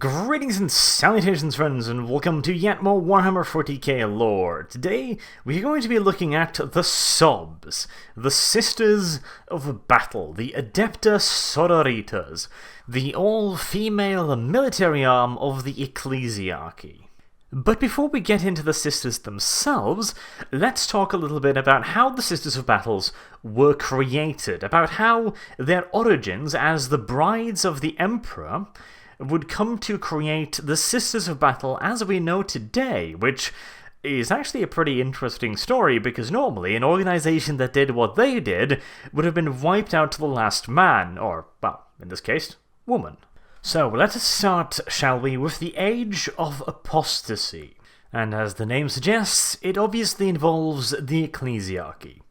Greetings and salutations, friends, and welcome to yet more Warhammer 40k lore. Today, we're going to be looking at the Sobs, the Sisters of Battle, the Adepta Sororitas, the all-female military arm of the Ecclesiarchy. But before we get into the Sisters themselves, let's talk a little bit about how the Sisters of Battles were created, about how their origins as the brides of the Emperor would come to create the Sisters of Battle as we know today, which is actually a pretty interesting story, because normally an organization that did what they did would have been wiped out to the last man, or, well, in this case, woman. So let us start, shall we, with the Age of Apostasy. And as the name suggests, it obviously involves the Ecclesiarchy.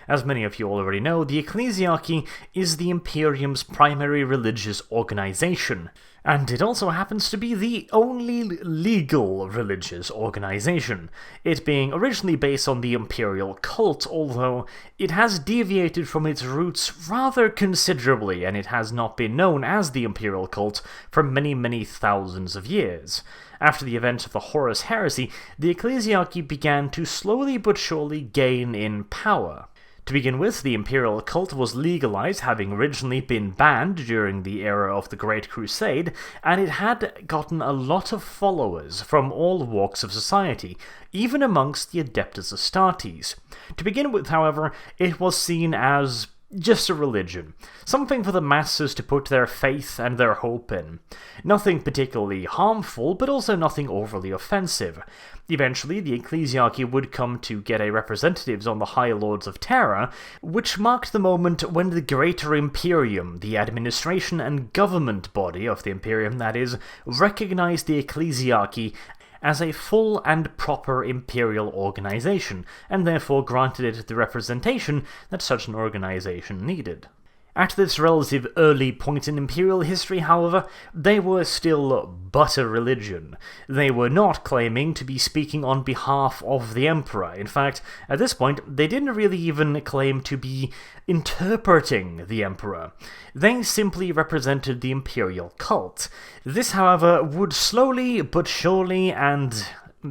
As many of you already know, the Ecclesiarchy is the Imperium's primary religious organization, and it also happens to be the only legal religious organization, it being originally based on the Imperial cult, although it has deviated from its roots rather considerably, and it has not been known as the Imperial cult for many thousands of years. After the events of the Horus Heresy, the Ecclesiarchy began to slowly but surely gain in power. To begin with, the Imperial cult was legalized, having originally been banned during the era of the Great Crusade, and it had gotten a lot of followers from all walks of society, even amongst the Adeptus Astartes. To begin with, however, it was seen as just a religion, something for the masses to put their faith and their hope in. Nothing particularly harmful, but also nothing overly offensive. Eventually, the Ecclesiarchy would come to get a representatives on the High Lords of Terra, which marked the moment when the Greater Imperium, the administration and government body of the Imperium that is, recognized the Ecclesiarchy as a full and proper imperial organization, and therefore granted it the representation that such an organization needed. At this relative early point in imperial history, however, they were still but a religion. They were not claiming to be speaking on behalf of the Emperor. In fact, at this point, they didn't really even claim to be interpreting the Emperor. They simply represented the imperial cult. This, however, would slowly but surely and,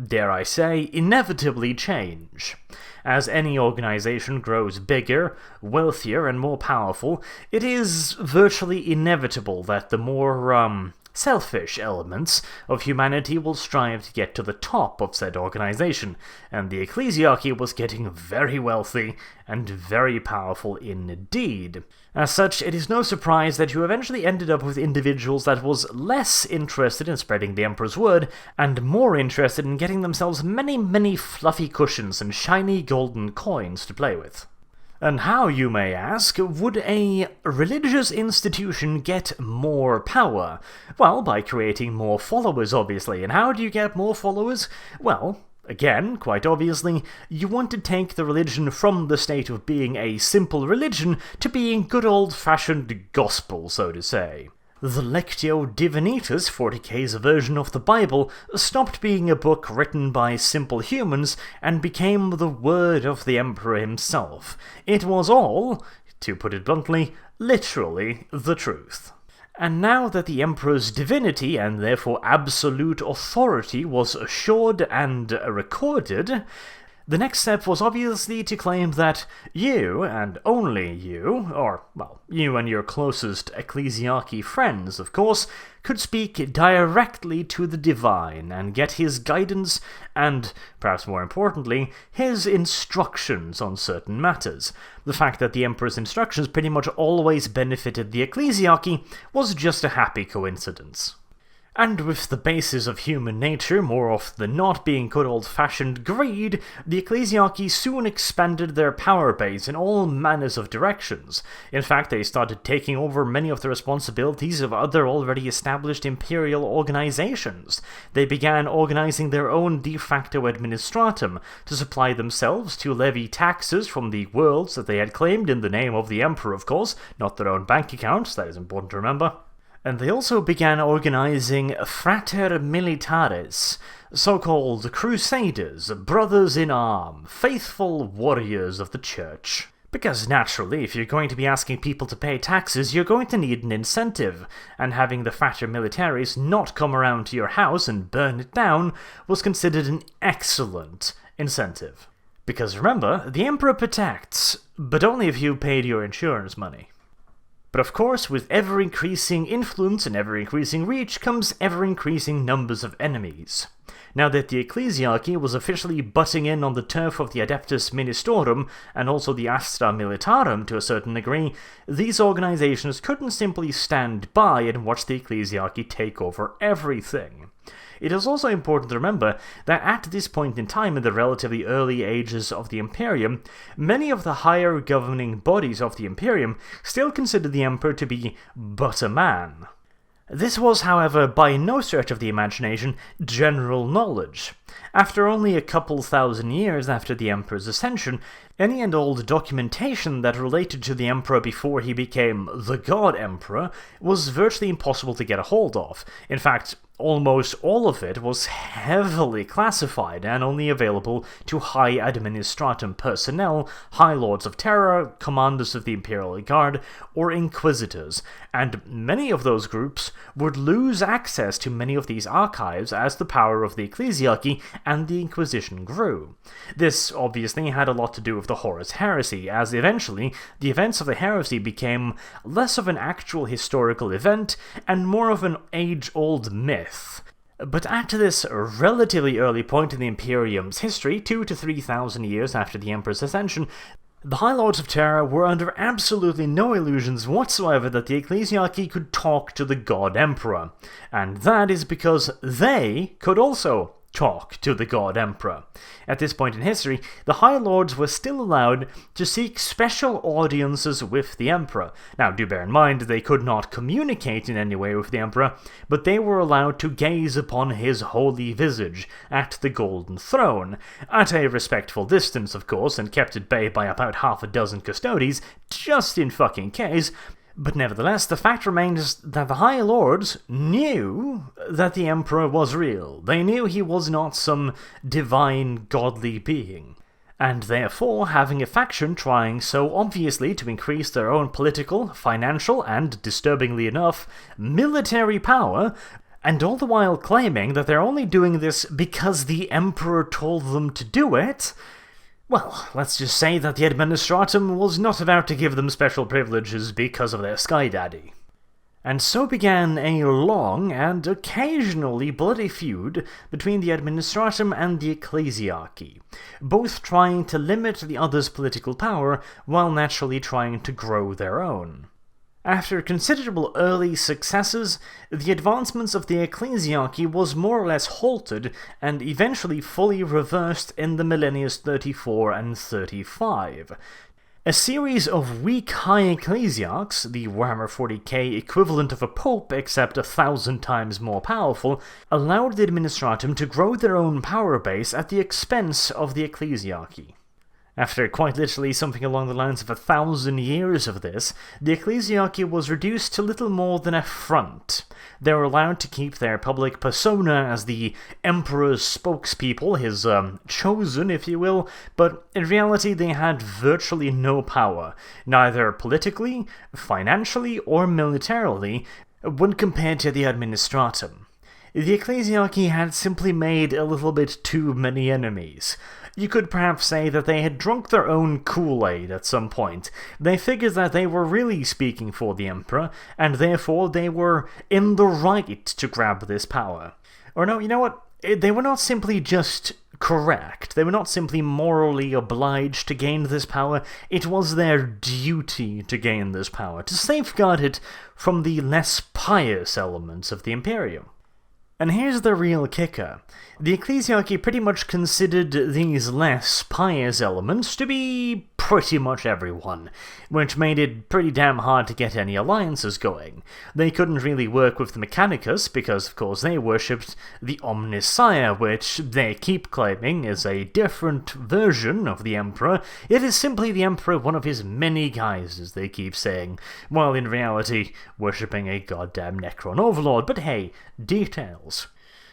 dare I say, inevitably change. As any organization grows bigger, wealthier, and more powerful, it is virtually inevitable that the more, selfish elements of humanity will strive to get to the top of said organization, and the Ecclesiarchy was getting very wealthy and very powerful indeed. As such, it is no surprise that you eventually ended up with individuals that was less interested in spreading the Emperor's word, and more interested in getting themselves many fluffy cushions and shiny golden coins to play with. And how, you may ask, would a religious institution get more power? Well, by creating more followers, obviously. And how do you get more followers? Well, again, quite obviously, you want to take the religion from the state of being a simple religion to being good old-fashioned gospel, so to say. The Lectio Divinitas, 40k's version of the Bible, stopped being a book written by simple humans and became the word of the Emperor himself. It was all, to put it bluntly, literally the truth. And now that the Emperor's divinity, and therefore absolute authority, was assured and recorded, the next step was obviously to claim that you, and only you, or, well, you and your closest Ecclesiarchy friends, of course, could speak directly to the divine and get his guidance and, perhaps more importantly, his instructions on certain matters. The fact that the Emperor's instructions pretty much always benefited the Ecclesiarchy was just a happy coincidence. And with the basis of human nature more often than not being good old-fashioned greed, the Ecclesiarchy soon expanded their power base in all manners of directions. In fact, they started taking over many of the responsibilities of other already established imperial organizations. They began organizing their own de facto administratum to supply themselves, to levy taxes from the worlds that they had claimed in the name of the Emperor, of course, not their own bank accounts, that is important to remember. And they also began organizing frater militares, so-called crusaders, brothers in arm, faithful warriors of the church. Because naturally, if you're going to be asking people to pay taxes, you're going to need an incentive, and having the frater militaris not come around to your house and burn it down was considered an excellent incentive. Because remember, the Emperor protects, but only if you paid your insurance money. But of course, with ever-increasing influence and ever-increasing reach comes ever-increasing numbers of enemies. Now that the ecclesiarchy was officially butting in on the turf of the Adeptus Ministorum and also the Astra Militarum to a certain degree, these organizations couldn't simply stand by and watch the ecclesiarchy take over everything. It is also important to remember that at this point in time in the relatively early ages of the Imperium, many of the higher governing bodies of the Imperium still considered the Emperor to be but a man. This was, however, by no stretch of the imagination, general knowledge. After only a couple thousand years after the Emperor's ascension, any and all documentation that related to the Emperor before he became the God Emperor was virtually impossible to get a hold of. In fact, almost all of it was heavily classified and only available to high administratum personnel, high lords of terror, commanders of the Imperial Guard, or inquisitors, and many of those groups would lose access to many of these archives as the power of the ecclesiarchy and the Inquisition grew. This obviously had a lot to do with the Horus Heresy, as eventually the events of the heresy became less of an actual historical event and more of an age-old myth. But at this relatively early point in the Imperium's history, 2,000 to 3,000 years after the Emperor's ascension, the High Lords of Terra were under absolutely no illusions whatsoever that the ecclesiarchy could talk to the God Emperor, and that is because they could also talk to the God Emperor. At this point in history, the High Lords were still allowed to seek special audiences with the Emperor. Now, do bear in mind, they could not communicate in any way with the Emperor, but they were allowed to gaze upon his holy visage at the Golden Throne, at a respectful distance, of course, and kept at bay by about half a dozen custodies, just in fucking case. But nevertheless, the fact remains that the High Lords knew that the Emperor was real. They knew he was not some divine, godly being. And therefore, having a faction trying so obviously to increase their own political, financial, and, disturbingly enough, military power, and all the while claiming that they're only doing this because the Emperor told them to do it, well, let's just say that the Administratum was not about to give them special privileges because of their Sky Daddy. And so began a long and occasionally bloody feud between the Administratum and the Ecclesiarchy, both trying to limit the other's political power while naturally trying to grow their own. After considerable early successes, the advancements of the ecclesiarchy was more or less halted and eventually fully reversed in the millennias 34 and 35. A series of weak high ecclesiarchs, the Warhammer 40k equivalent of a pope except 1,000 times more powerful, allowed the Administratum to grow their own power base at the expense of the ecclesiarchy. After quite literally something along the lines of 1,000 years of this, the ecclesiarchy was reduced to little more than a front. They were allowed to keep their public persona as the Emperor's spokespeople, his chosen, if you will, but in reality they had virtually no power, neither politically, financially, or militarily, when compared to the Administratum. The ecclesiarchy had simply made a little bit too many enemies. You could perhaps say that they had drunk their own Kool-Aid at some point. They figured that they were really speaking for the Emperor, and therefore they were in the right to grab this power. Or no, you know what? They were not simply just correct. They were not simply morally obliged to gain this power. It was their duty to gain this power, to safeguard it from the less pious elements of the Imperium. And here's the real kicker. The ecclesiarchy pretty much considered these less pious elements to be pretty much everyone, which made it pretty damn hard to get any alliances going. They couldn't really work with the Mechanicus because, of course, they worshipped the Omnissiah, which they keep claiming is a different version of the Emperor. It is simply the Emperor, one of his many guises, they keep saying, while in reality worshipping a goddamn Necron Overlord. But hey, details.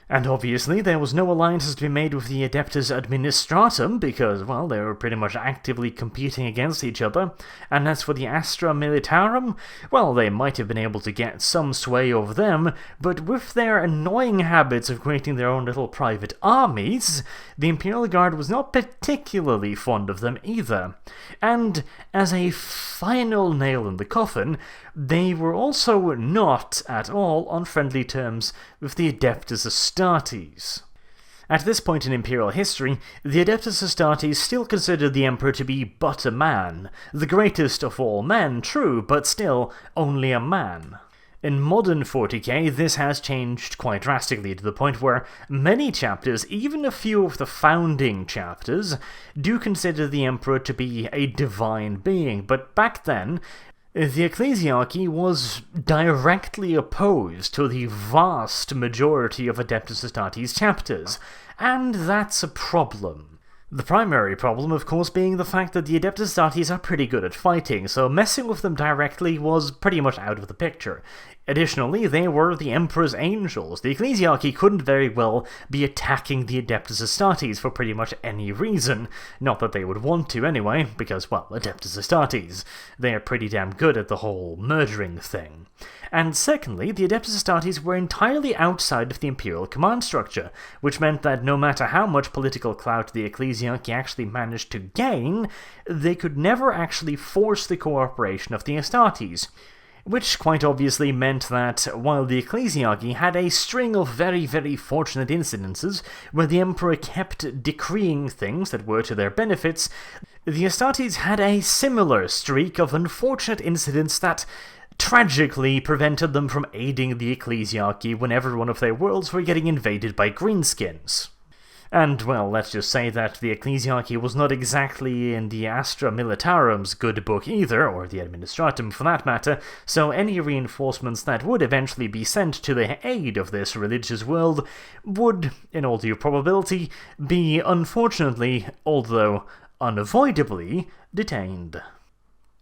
And obviously there was no alliances to be made with the Adeptus Administratum because, well, they were pretty much actively competing against each other. And as for the Astra Militarum, well, they might have been able to get some sway over them, but with their annoying habits of creating their own little private armies, the Imperial Guard was not particularly fond of them either. And as a final nail in the coffin, they were also not at all on friendly terms with the Adeptus Astartes. At this point in Imperial history, the Adeptus Astartes still considered the Emperor to be but a man, the greatest of all men, true, but still only a man. In modern 40k, this has changed quite drastically to the point where many chapters, even a few of the founding chapters, do consider the Emperor to be a divine being, but back then, the ecclesiarchy was directly opposed to the vast majority of Adeptus Astartes chapters, and that's a problem. The primary problem, of course, being the fact that the Adeptus Astartes are pretty good at fighting, so messing with them directly was pretty much out of the picture. Additionally, they were the Emperor's angels. The ecclesiarchy couldn't very well be attacking the Adeptus Astartes for pretty much any reason. Not that they would want to anyway, because, well, Adeptus Astartes. They are pretty damn good at the whole murdering thing. And secondly, the Adeptus Astartes were entirely outside of the imperial command structure, which meant that no matter how much political clout the ecclesiarchy actually managed to gain, they could never actually force the cooperation of the Astartes. Which quite obviously meant that, while the ecclesiarchy had a string of very, very fortunate incidences where the emperor kept decreeing things that were to their benefits, the Astartes had a similar streak of unfortunate incidents that tragically prevented them from aiding the ecclesiarchy whenever one of their worlds were getting invaded by greenskins. And, well, let's just say that the ecclesiarchy was not exactly in the Astra Militarum's good book either, or the Administratum for that matter, so any reinforcements that would eventually be sent to the aid of this religious world would, in all due probability, be unfortunately, although unavoidably, detained.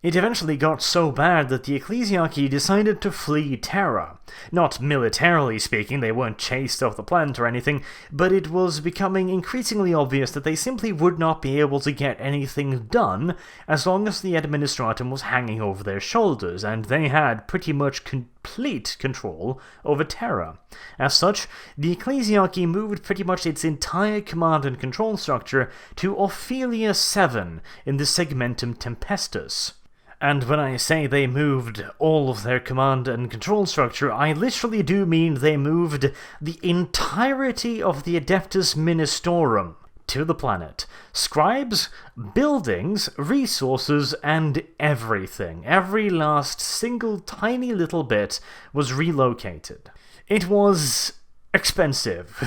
It eventually got so bad that the ecclesiarchy decided to flee Terra. Not militarily speaking, they weren't chased off the planet or anything, but it was becoming increasingly obvious that they simply would not be able to get anything done as long as the Administratum was hanging over their shoulders, and they had pretty much complete control over Terra. As such, the ecclesiarchy moved pretty much its entire command and control structure to Ophelia 7 in the Segmentum Tempestus. And when I say they moved all of their command and control structure, I literally do mean they moved the entirety of the Adeptus Ministorum to the planet. Scribes, buildings, resources, and everything. Every last single tiny little bit was relocated. It was expensive,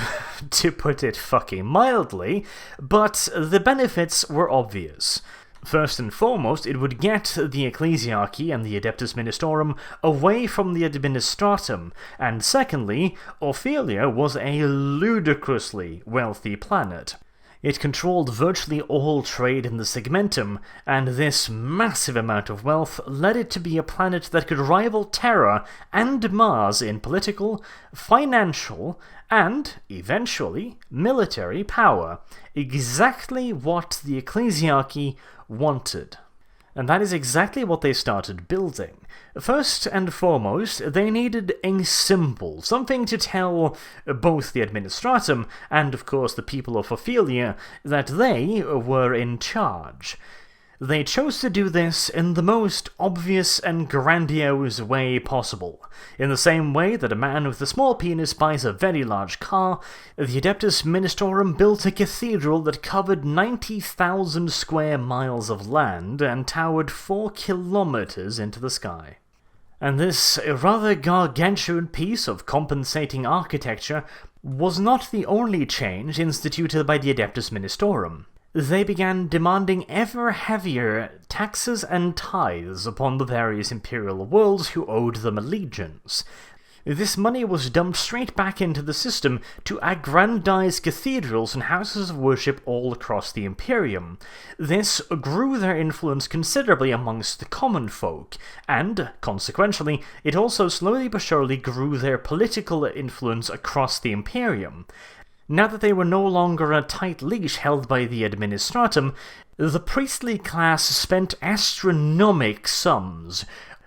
to put it fucking mildly, but the benefits were obvious. First and foremost, it would get the ecclesiarchy and the Adeptus Ministorum away from the Administratum, and secondly, Ophelia was a ludicrously wealthy planet. It controlled virtually all trade in the Segmentum, and this massive amount of wealth led it to be a planet that could rival Terra and Mars in political, financial, and, eventually, military power. Exactly what the ecclesiarchy wanted. And that is exactly what they started building. First and foremost, they needed a symbol, something to tell both the Administratum and, of course, the people of Ophelia that they were in charge. They chose to do this in the most obvious and grandiose way possible. In the same way that a man with a small penis buys a very large car, the Adeptus Ministorum built a cathedral that covered 90,000 square miles of land and towered 4 kilometers into the sky. And this rather gargantuan piece of compensating architecture was not the only change instituted by the Adeptus Ministorum. They began demanding ever heavier taxes and tithes upon the various imperial worlds who owed them allegiance. This money was dumped straight back into the system to aggrandize cathedrals and houses of worship all across the Imperium. This grew their influence considerably amongst the common folk, and, consequentially, it also slowly but surely grew their political influence across the Imperium. Now that they were no longer a tight leash held by the Administratum, the priestly class spent astronomical sums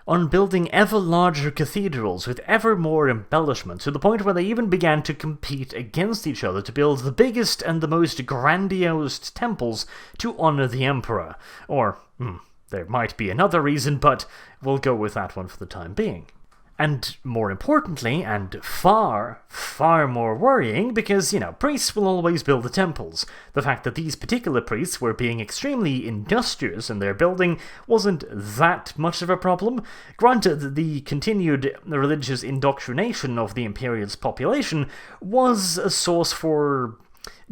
on building ever larger cathedrals with ever more embellishment, to the point where they even began to compete against each other to build the biggest and the most grandiose temples to honor the emperor. Or, there might be another reason, but we'll go with that one for the time being. And more importantly, and far, far more worrying, because, priests will always build the temples. The fact that these particular priests were being extremely industrious in their building wasn't that much of a problem. Granted, the continued religious indoctrination of the Imperial's population was a source for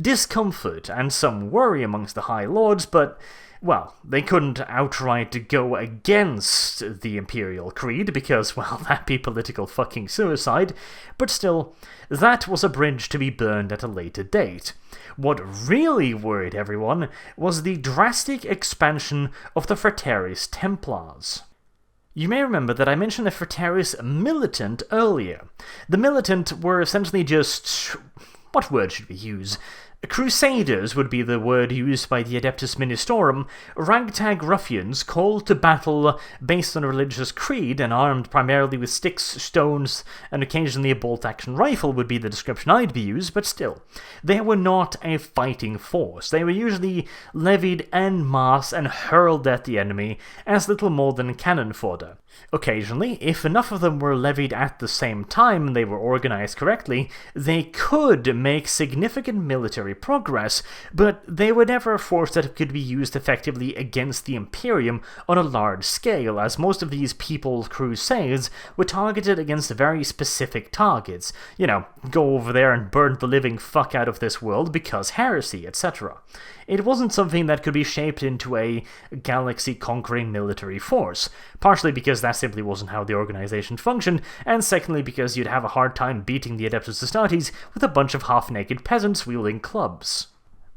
discomfort and some worry amongst the High Lords, but well, they couldn't outright go against the Imperial Creed because, well, that'd be political fucking suicide, but still, that was a bridge to be burned at a later date. What really worried everyone was the drastic expansion of the Fraterris Templars. You may remember that I mentioned the Fraterris Militant earlier. The Militant were essentially just... what word should we use? Crusaders would be the word used by the Adeptus Ministorum, ragtag ruffians called to battle based on a religious creed and armed primarily with sticks, stones, and occasionally a bolt-action rifle would be the description I'd be used, but still. They were not a fighting force. They were usually levied en masse and hurled at the enemy as little more than cannon fodder. Occasionally, if enough of them were levied at the same time and they were organized correctly, they could make significant military progress, but they were never a force that could be used effectively against the Imperium on a large scale, as most of these People's Crusades were targeted against very specific targets. Go over there and burn the living fuck out of this world because heresy, etc. It wasn't something that could be shaped into a galaxy-conquering military force, partially because that simply wasn't how the organization functioned, and secondly because you'd have a hard time beating the Adeptus Astartes with a bunch of half-naked peasants wielding clubs.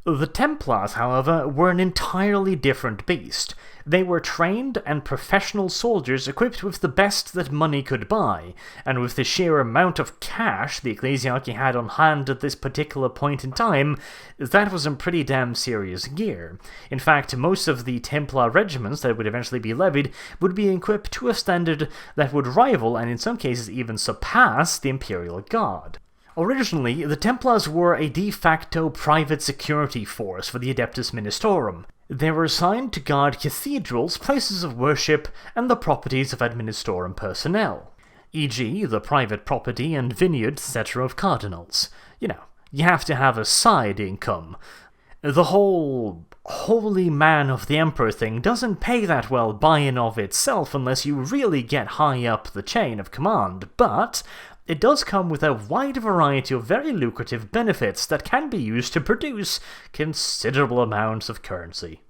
The Templars, however, were an entirely different beast. They were trained and professional soldiers equipped with the best that money could buy, and with the sheer amount of cash the Ecclesiarchy had on hand at this particular point in time, that was some pretty damn serious gear. In fact, most of the Templar regiments that would eventually be levied would be equipped to a standard that would rival, and in some cases even surpass, the Imperial Guard. Originally, the Templars were a de facto private security force for the Adeptus Ministorum. They were assigned to guard cathedrals, places of worship, and the properties of Administorum personnel, e.g. the private property and vineyards, etc. of cardinals. You have to have a side income. The whole holy man of the emperor thing doesn't pay that well by and of itself unless you really get high up the chain of command, but it does come with a wide variety of very lucrative benefits that can be used to produce considerable amounts of currency.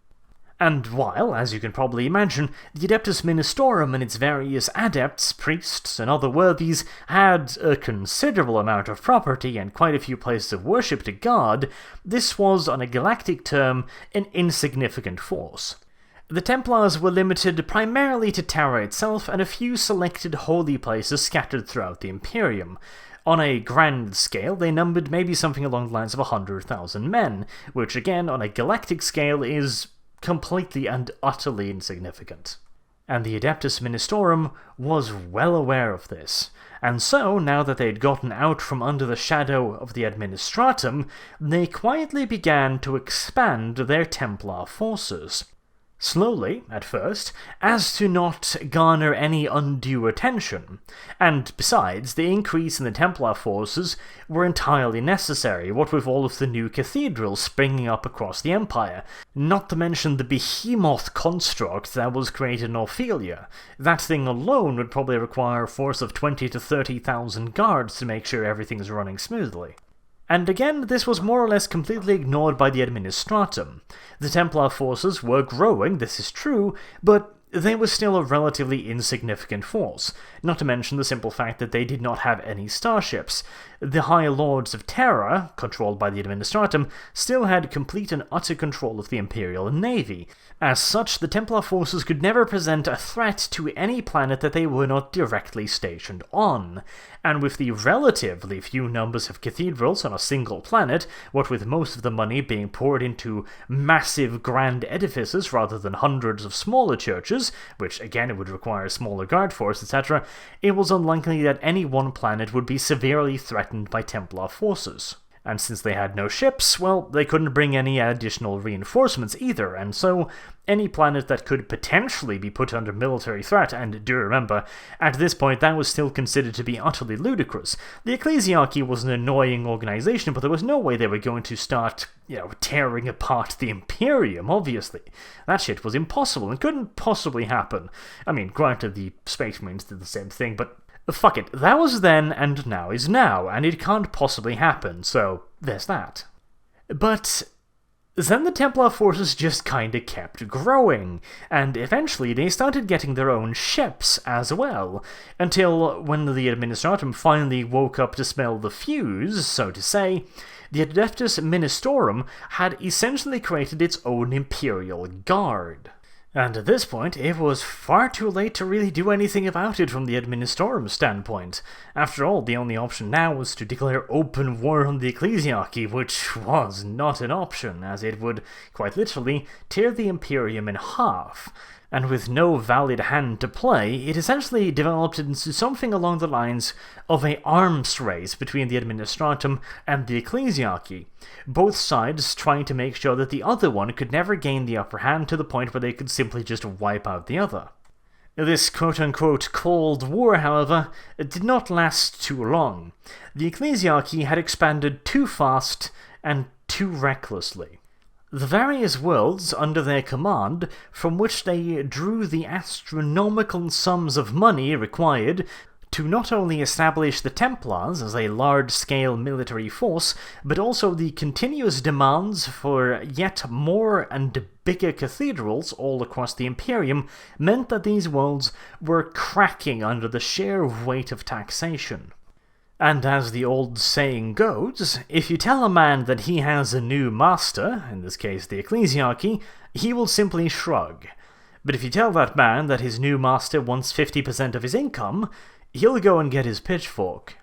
And while, as you can probably imagine, the Adeptus Ministorum and its various adepts, priests, and other worthies had a considerable amount of property and quite a few places of worship to guard, this was, on a galactic term, an insignificant force. The Templars were limited primarily to Terra itself and a few selected holy places scattered throughout the Imperium. On a grand scale, they numbered maybe something along the lines of 100,000 men, which again, on a galactic scale, is completely and utterly insignificant. And the Adeptus Ministorum was well aware of this. And so, now that they'd gotten out from under the shadow of the Administratum, they quietly began to expand their Templar forces. Slowly, at first, as to not garner any undue attention, and besides, the increase in the Templar forces were entirely necessary, what with all of the new cathedrals springing up across the Empire, not to mention the behemoth construct that was created in Ophelia. That thing alone would probably require a force of 20 to 30,000 guards to make sure everything's running smoothly. And again, this was more or less completely ignored by the Administratum. The Templar forces were growing, this is true, but they were still a relatively insignificant force, not to mention the simple fact that they did not have any starships. The High Lords of Terra, controlled by the Administratum, still had complete and utter control of the Imperial Navy. As such, the Templar forces could never present a threat to any planet that they were not directly stationed on. And with the relatively few numbers of cathedrals on a single planet, what with most of the money being poured into massive grand edifices rather than hundreds of smaller churches, which again it would require a smaller guard force, etc., it was unlikely that any one planet would be severely threatened by Templar forces. And since they had no ships, well, they couldn't bring any additional reinforcements either, and so any planet that could potentially be put under military threat, and do remember, at this point that was still considered to be utterly ludicrous. The Ecclesiarchy was an annoying organization, but there was no way they were going to start, tearing apart the Imperium, obviously. That shit was impossible and couldn't possibly happen. I mean, granted, the Space Marines did the same thing, but fuck it, that was then and now is now, and it can't possibly happen, so there's that. But then the Templar forces just kinda kept growing, and eventually they started getting their own ships as well, until when the Administratum finally woke up to smell the fuse, so to say, the Adeptus Ministorum had essentially created its own Imperial Guard. And at this point, it was far too late to really do anything about it from the Administorum standpoint. After all, the only option now was to declare open war on the Ecclesiarchy, which was not an option, as it would, quite literally, tear the Imperium in half. And with no valid hand to play, it essentially developed into something along the lines of an arms race between the Administratum and the Ecclesiarchy, both sides trying to make sure that the other one could never gain the upper hand to the point where they could simply just wipe out the other. This quote-unquote Cold War, however, did not last too long. The Ecclesiarchy had expanded too fast and too recklessly. The various worlds under their command, from which they drew the astronomical sums of money required to not only establish the Templars as a large-scale military force, but also the continuous demands for yet more and bigger cathedrals all across the Imperium, meant that these worlds were cracking under the sheer weight of taxation. And as the old saying goes, if you tell a man that he has a new master, in this case the Ecclesiarchy, he will simply shrug. But if you tell that man that his new master wants 50% of his income, he'll go and get his pitchfork.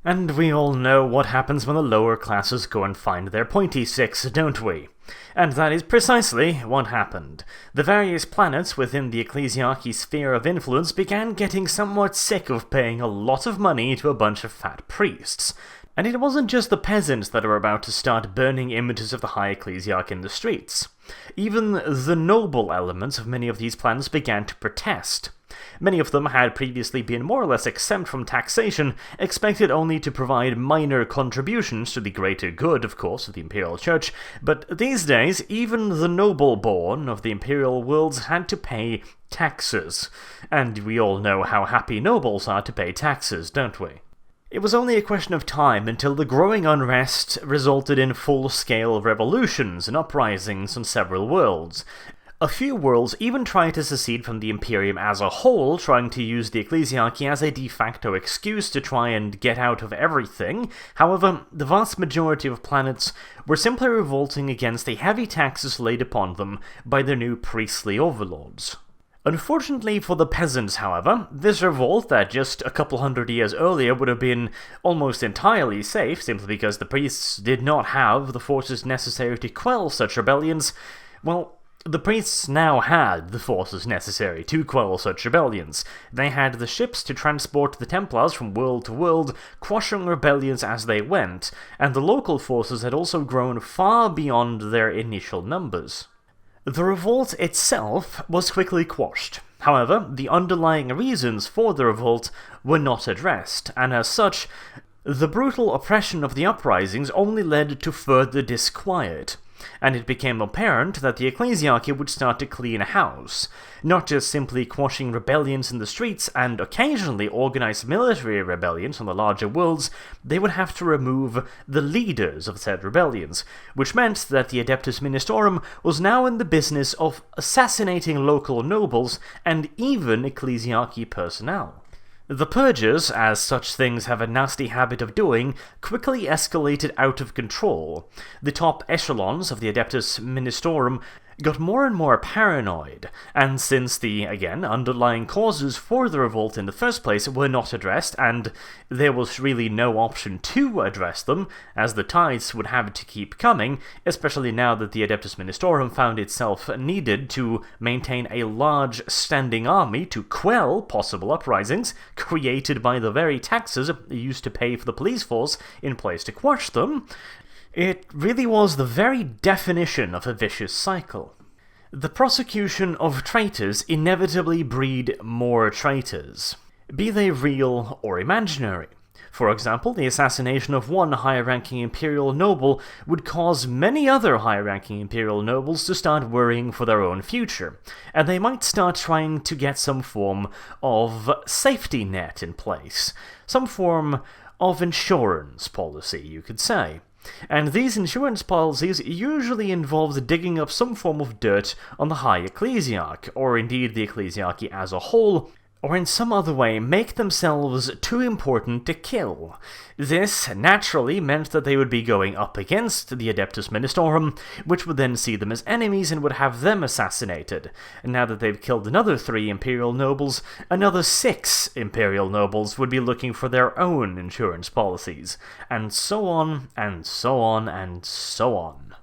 And we all know what happens when the lower classes go and find their pointy sticks, don't we? And that is precisely what happened. The various planets within the Ecclesiarchy's sphere of influence began getting somewhat sick of paying a lot of money to a bunch of fat priests. And it wasn't just the peasants that were about to start burning images of the High Ecclesiarch in the streets. Even the noble elements of many of these planets began to protest. Many of them had previously been more or less exempt from taxation, expected only to provide minor contributions to the greater good, of course, of the Imperial Church, but these days even the noble-born of the Imperial worlds had to pay taxes. And we all know how happy nobles are to pay taxes, don't we? It was only a question of time until the growing unrest resulted in full-scale revolutions and uprisings on several worlds. A few worlds even tried to secede from the Imperium as a whole, trying to use the Ecclesiarchy as a de facto excuse to try and get out of everything. However, the vast majority of planets were simply revolting against the heavy taxes laid upon them by their new priestly overlords. Unfortunately for the peasants, however, this revolt that just a couple hundred years earlier would have been almost entirely safe, simply because the priests did not have the forces necessary to quell such rebellions, well, the priests now had the forces necessary to quell such rebellions. They had the ships to transport the Templars from world to world, quashing rebellions as they went, and the local forces had also grown far beyond their initial numbers. The revolt itself was quickly quashed. However, the underlying reasons for the revolt were not addressed, and as such, the brutal oppression of the uprisings only led to further disquiet. and it became apparent that the ecclesiarchy would start to clean house, not just simply quashing rebellions in the streets and occasionally organize military rebellions on the larger worlds. They would have to remove the leaders of said rebellions, which meant that the Adeptus Ministorum was now in the business of assassinating local nobles and even ecclesiarchy personnel. The purges, as such things have a nasty habit of doing, quickly escalated out of control. The top echelons of the Adeptus Ministorum got more and more paranoid, and since the, again, underlying causes for the revolt in the first place were not addressed, and there was really no option to address them, as the tides would have to keep coming, especially now that the Adeptus Ministorum found itself needed to maintain a large standing army to quell possible uprisings created by the very taxes used to pay for the police force in place to quash them. It really was the very definition of a vicious cycle. The prosecution of traitors inevitably breed more traitors, be they real or imaginary. For example, the assassination of one high-ranking imperial noble would cause many other high-ranking imperial nobles to start worrying for their own future, and they might start trying to get some form of safety net in place, some form of insurance policy, you could say. And these insurance policies usually involved digging up some form of dirt on the high ecclesiarch, or indeed the ecclesiarchy as a whole, or in some other way make themselves too important to kill. This naturally meant that they would be going up against the Adeptus Ministorum, which would then see them as enemies and would have them assassinated. And now that they've killed another 3 imperial nobles, another 6 imperial nobles would be looking for their own insurance policies, and so on, and so on, and so on.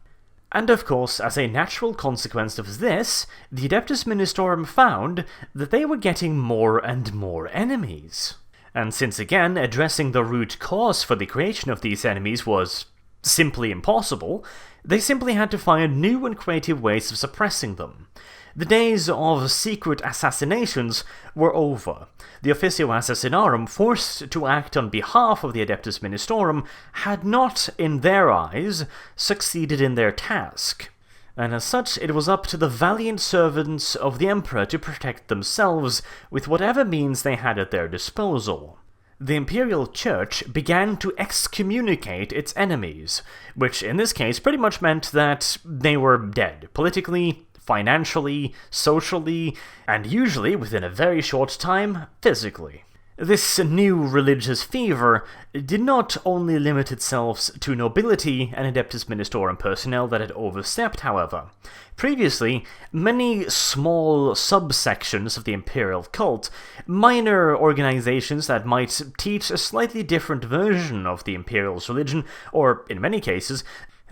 And of course, as a natural consequence of this, the Adeptus Ministorum found that they were getting more and more enemies. And since again, addressing the root cause for the creation of these enemies was simply impossible, they simply had to find new and creative ways of suppressing them. The days of secret assassinations were over. The Officio Assassinarum, forced to act on behalf of the Adeptus Ministorum, had not, in their eyes, succeeded in their task. And as such, it was up to the valiant servants of the Emperor to protect themselves with whatever means they had at their disposal. The Imperial Church began to excommunicate its enemies, which in this case pretty much meant that they were dead, politically, financially, socially, and usually, within a very short time, physically. This new religious fever did not only limit itself to nobility and Adeptus Ministorum personnel that had overstepped, however. Previously, many small subsections of the imperial cult, minor organizations that might teach a slightly different version of the imperial's religion, or, in many cases,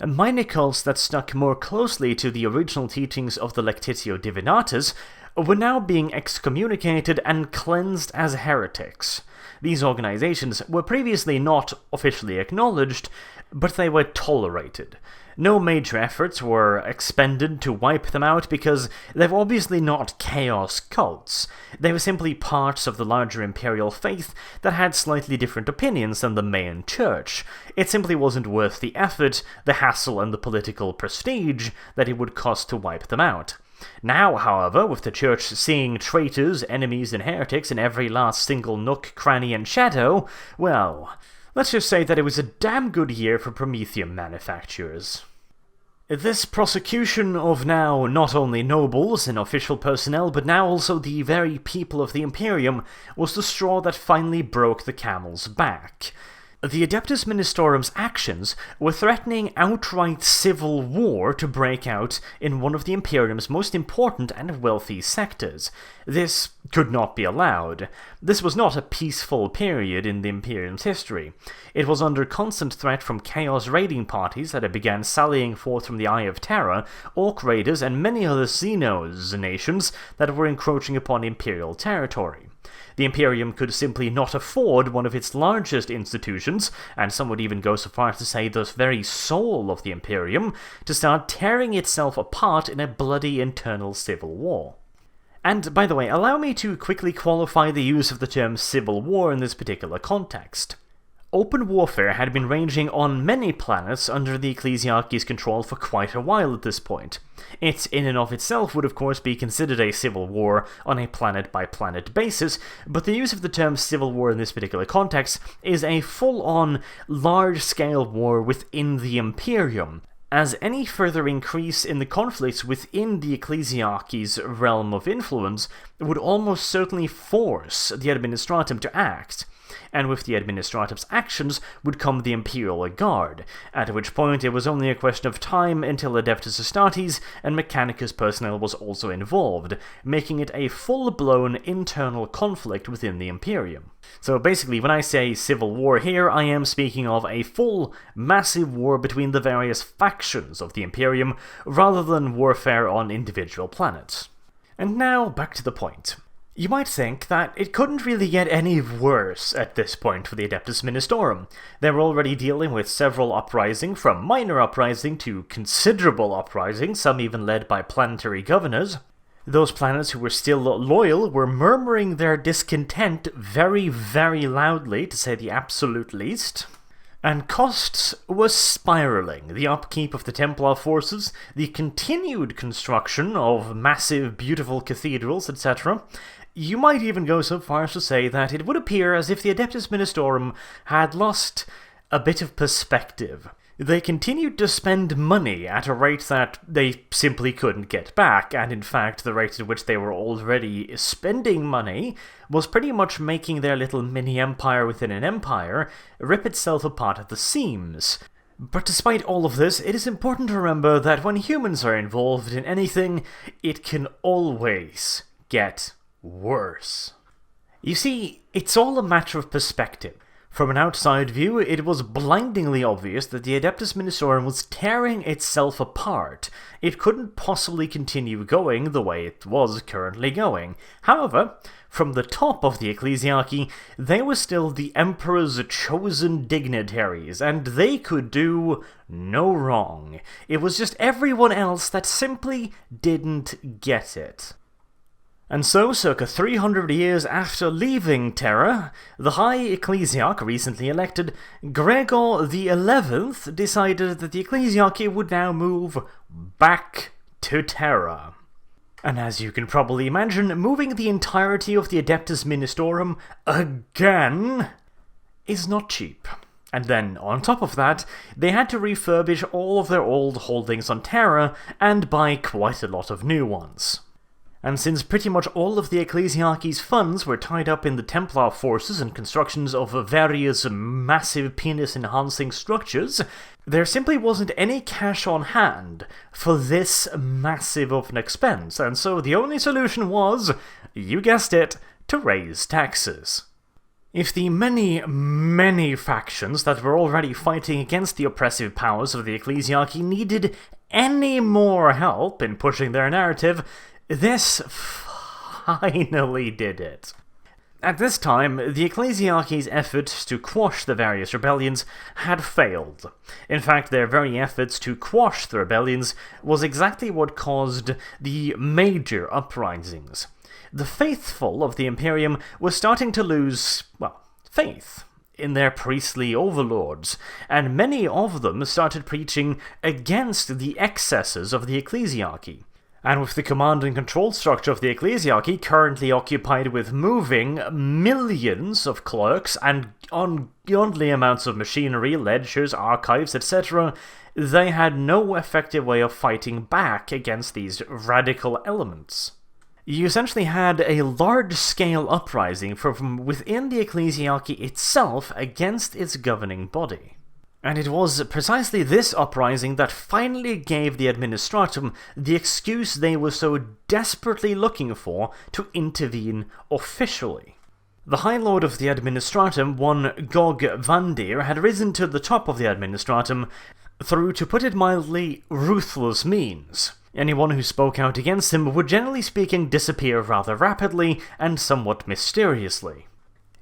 minor cults that stuck more closely to the original teachings of the Lectitio Divinatus, were now being excommunicated and cleansed as heretics. These organizations were previously not officially acknowledged, but they were tolerated. No major efforts were expended to wipe them out because they're obviously not chaos cults. They were simply parts of the larger imperial faith that had slightly different opinions than the main church. It simply wasn't worth the effort, the hassle, and the political prestige that it would cost to wipe them out. Now, however, with the Church seeing traitors, enemies, and heretics in every last single nook, cranny, and shadow, well, let's just say that it was a damn good year for Prometheum manufacturers. This prosecution of now not only nobles and official personnel, but now also the very people of the Imperium, was the straw that finally broke the camel's back. The Adeptus Ministorum's actions were threatening outright civil war to break out in one of the Imperium's most important and wealthy sectors. This could not be allowed. This was not a peaceful period in the Imperium's history. It was under constant threat from chaos raiding parties that had began sallying forth from the Eye of Terror, Orc raiders, and many other Xenos nations that were encroaching upon Imperial territory. The Imperium could simply not afford one of its largest institutions, and some would even go so far as to say the very soul of the Imperium, to start tearing itself apart in a bloody internal civil war. And, by the way, allow me to quickly qualify the use of the term civil war in this particular context. Open warfare had been raging on many planets under the Ecclesiarchy's control for quite a while at this point. It, in and of itself, would of course be considered a civil war on a planet-by-planet basis, but the use of the term civil war in this particular context is a full-on, large-scale war within the Imperium, as any further increase in the conflicts within the Ecclesiarchy's realm of influence would almost certainly force the Administratum to act. And with the Administratum's actions would come the Imperial Guard, at which point it was only a question of time until Adeptus Astartes and Mechanicus personnel was also involved, making it a full-blown internal conflict within the Imperium. So basically, when I say civil war here, I am speaking of a full, massive war between the various factions of the Imperium, rather than warfare on individual planets. And now, back to the point. You might think that it couldn't really get any worse at this point for the Adeptus Ministorum. They were already dealing with several uprisings, from minor uprising to considerable uprising, some even led by planetary governors. Those planets who were still loyal were murmuring their discontent very, very loudly, to say the absolute least. And costs were spiraling. The upkeep of the Templar forces, the continued construction of massive, beautiful cathedrals, etc. You might even go so far as to say that it would appear as if the Adeptus Ministorum had lost a bit of perspective. They continued to spend money at a rate that they simply couldn't get back, and in fact the rate at which they were already spending money was pretty much making their little mini-empire within an empire rip itself apart at the seams. But despite all of this, it is important to remember that when humans are involved in anything, it can always get worse. You see, it's all a matter of perspective. From an outside view, it was blindingly obvious that the Adeptus Ministorum was tearing itself apart. It couldn't possibly continue going the way it was currently going. However, from the top of the Ecclesiarchy, they were still the Emperor's chosen dignitaries, and they could do no wrong. It was just everyone else that simply didn't get it. And so, circa 300 years after leaving Terra, the High Ecclesiarch, recently elected, Gregor XI, decided that the Ecclesiarchy would now move back to Terra. And as you can probably imagine, moving the entirety of the Adeptus Ministorum again is not cheap. And then, on top of that, they had to refurbish all of their old holdings on Terra and buy quite a lot of new ones. And since pretty much all of the Ecclesiarchy's funds were tied up in the Templar forces and constructions of various massive penis-enhancing structures, there simply wasn't any cash on hand for this massive of an expense, and so the only solution was, you guessed it, to raise taxes. If the many, many factions that were already fighting against the oppressive powers of the Ecclesiarchy needed any more help in pushing their narrative, this finally did it. At this time, the Ecclesiarchy's efforts to quash the various rebellions had failed. In fact, their very efforts to quash the rebellions was exactly what caused the major uprisings. The faithful of the Imperium were starting to lose, faith in their priestly overlords, and many of them started preaching against the excesses of the Ecclesiarchy. And with the command and control structure of the Ecclesiarchy currently occupied with moving millions of clerks and ungodly amounts of machinery, ledgers, archives, etc., they had no effective way of fighting back against these radical elements. You essentially had a large-scale uprising from within the Ecclesiarchy itself against its governing body. And it was precisely this uprising that finally gave the Administratum the excuse they were so desperately looking for to intervene officially. The High Lord of the Administratum, one Gog Vandir, had risen to the top of the Administratum through, to put it mildly, ruthless means. Anyone who spoke out against him would, generally speaking, disappear rather rapidly and somewhat mysteriously.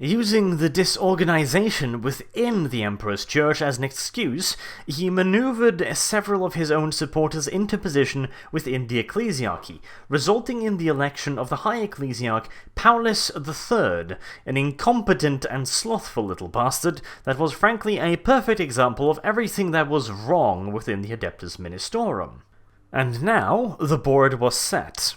Using the disorganization within the Emperor's church as an excuse, he maneuvered several of his own supporters into position within the ecclesiarchy, resulting in the election of the High Ecclesiarch Paulus III, an incompetent and slothful little bastard that was frankly a perfect example of everything that was wrong within the Adeptus Ministorum. And now, the board was set.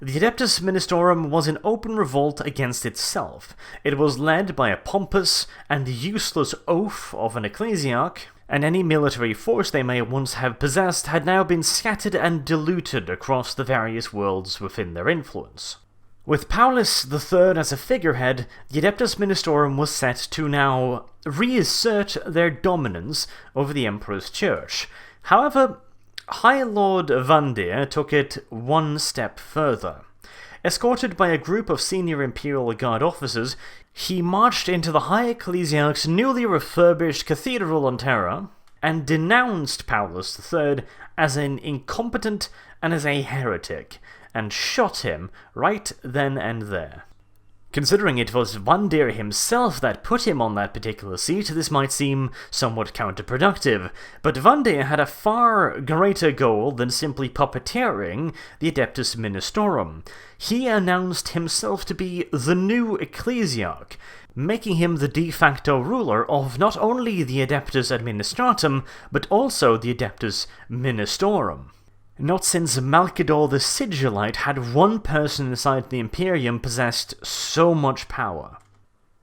The Adeptus Ministorum was in open revolt against itself. It was led by a pompous and useless oaf of an ecclesiarch, and any military force they may once have possessed had now been scattered and diluted across the various worlds within their influence. With Paulus III as a figurehead, the Adeptus Ministorum was set to now reassert their dominance over the Emperor's church. However, High Lord Vandir took it one step further. Escorted by a group of senior Imperial Guard officers, he marched into the High Ecclesiarch's newly refurbished Cathedral on Terra, and denounced Paulus III as an incompetent and as a heretic, and shot him right then and there. Considering it was Vandir himself that put him on that particular seat, this might seem somewhat counterproductive, but Vandir had a far greater goal than simply puppeteering the Adeptus Ministorum. He announced himself to be the new ecclesiarch, making him the de facto ruler of not only the Adeptus Administratum, but also the Adeptus Ministorum. Not since Malkador the Sigillite had one person inside the Imperium possessed so much power.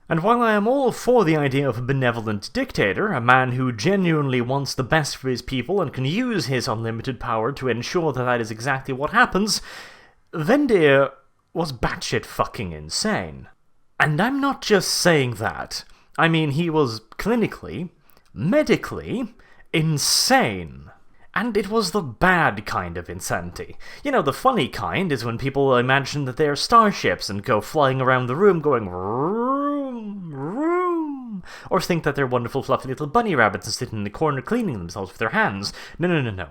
And while I am all for the idea of a benevolent dictator, a man who genuinely wants the best for his people and can use his unlimited power to ensure that that is exactly what happens, Vandir was batshit fucking insane. And I'm not just saying that. I mean, he was clinically, medically, insane. And it was the bad kind of insanity. You know, the funny kind is when people imagine that they're starships and go flying around the room going vroom, vroom, or think that they're wonderful fluffy little bunny rabbits and sit in the corner cleaning themselves with their hands. No.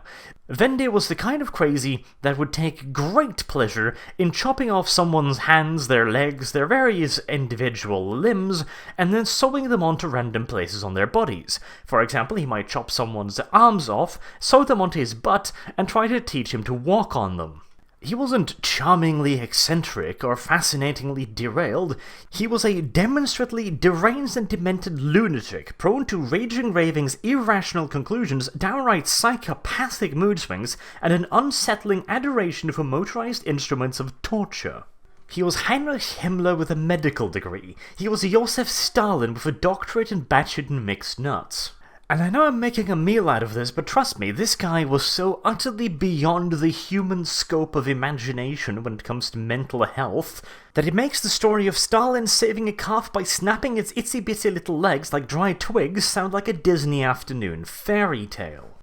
Vandir was the kind of crazy that would take great pleasure in chopping off someone's hands, their legs, their various individual limbs, and then sewing them onto random places on their bodies. For example, he might chop someone's arms off, sew them onto his butt, and try to teach him to walk on them. He wasn't charmingly eccentric or fascinatingly derailed. He was a demonstrably deranged and demented lunatic, prone to raging ravings, irrational conclusions, downright psychopathic mood swings, and an unsettling adoration for motorized instruments of torture. He was Heinrich Himmler with a medical degree. He was Joseph Stalin with a doctorate in batshit and mixed nuts. And I know I'm making a meal out of this, but trust me, this guy was so utterly beyond the human scope of imagination when it comes to mental health, that it makes the story of Stalin saving a calf by snapping its itsy-bitsy little legs like dry twigs sound like a Disney afternoon fairy tale.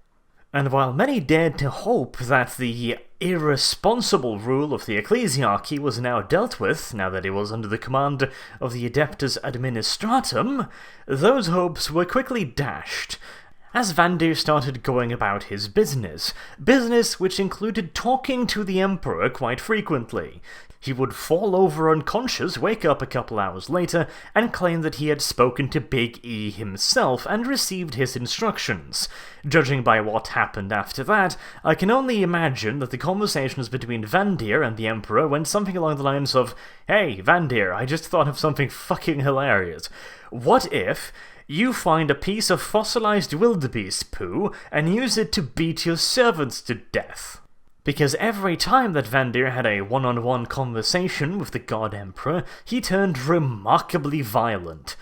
And while many dared to hope that the irresponsible rule of the ecclesiarchy was now dealt with, now that it was under the command of the Adeptus Administratum, those hopes were quickly dashed, as Vandir started going about his business which included talking to the Emperor quite frequently. He would fall over unconscious, wake up a couple hours later, and claim that he had spoken to Big E himself and received his instructions. Judging by what happened after that, I can only imagine that the conversations between Vandir and the Emperor went something along the lines of, "Hey, Vandir, I just thought of something fucking hilarious. What if you find a piece of fossilized wildebeest poo and use it to beat your servants to death?" Because every time that Vandir had a one-on-one conversation with the God Emperor, he turned remarkably violent.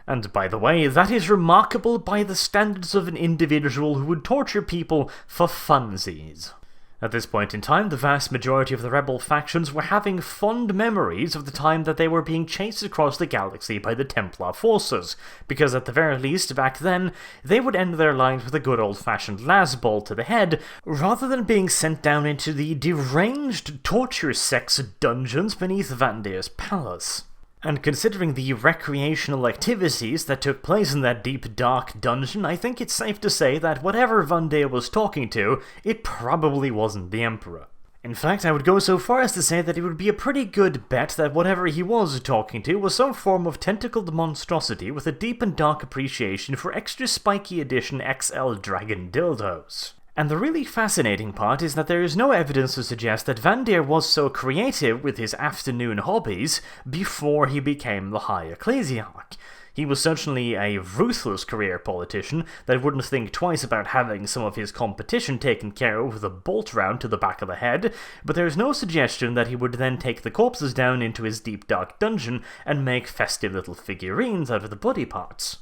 And by the way, that is remarkable by the standards of an individual who would torture people for funsies. At this point in time, the vast majority of the rebel factions were having fond memories of the time that they were being chased across the galaxy by the Templar forces, because at the very least, back then, they would end their lives with a good old-fashioned lasball to the head, rather than being sent down into the deranged torture sex dungeons beneath Vandir's palace. And considering the recreational activities that took place in that deep, dark dungeon, I think it's safe to say that whatever Vandir was talking to, it probably wasn't the Emperor. In fact, I would go so far as to say that it would be a pretty good bet that whatever he was talking to was some form of tentacled monstrosity with a deep and dark appreciation for extra spiky edition XL Dragon dildos. And the really fascinating part is that there is no evidence to suggest that Van Deer was so creative with his afternoon hobbies before he became the High Ecclesiarch. He was certainly a ruthless career politician that wouldn't think twice about having some of his competition taken care of with a bolt round to the back of the head, but there is no suggestion that he would then take the corpses down into his deep dark dungeon and make festive little figurines out of the body parts.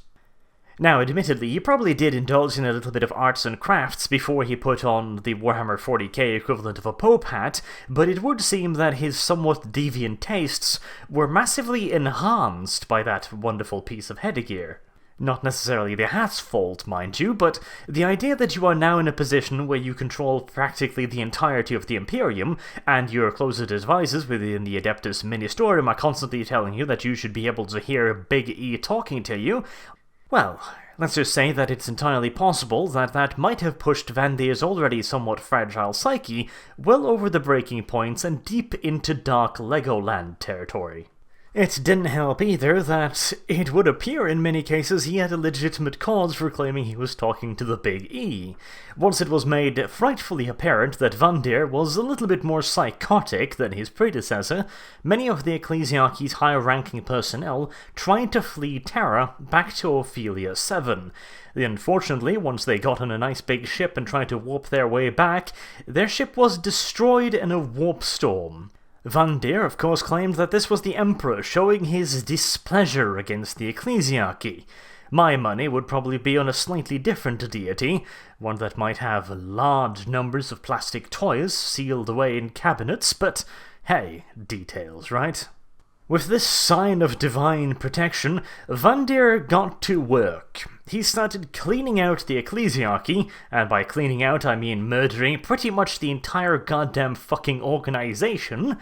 Now, admittedly, he probably did indulge in a little bit of arts and crafts before he put on the Warhammer 40k equivalent of a Pope hat, but it would seem that his somewhat deviant tastes were massively enhanced by that wonderful piece of headgear. Not necessarily the hat's fault, mind you, but the idea that you are now in a position where you control practically the entirety of the Imperium, and your closest advisors within the Adeptus Ministorum are constantly telling you that you should be able to hear Big E talking to you, well, let's just say that it's entirely possible that that might have pushed Van Deer's already somewhat fragile psyche well over the breaking points and deep into dark Legoland territory. It didn't help either that it would appear in many cases he had a legitimate cause for claiming he was talking to the Big E. Once it was made frightfully apparent that Van Deer was a little bit more psychotic than his predecessor, many of the Ecclesiarchy's higher-ranking personnel tried to flee Terra back to Ophelia 7. Unfortunately, once they got on a nice big ship and tried to warp their way back, their ship was destroyed in a warp storm. Van Deer, of course, claimed that this was the Emperor showing his displeasure against the Ecclesiarchy. My money would probably be on a slightly different deity, one that might have large numbers of plastic toys sealed away in cabinets, but hey, details, right? With this sign of divine protection, Van Deer got to work. He started cleaning out the Ecclesiarchy, and by cleaning out I mean murdering pretty much the entire goddamn fucking organization.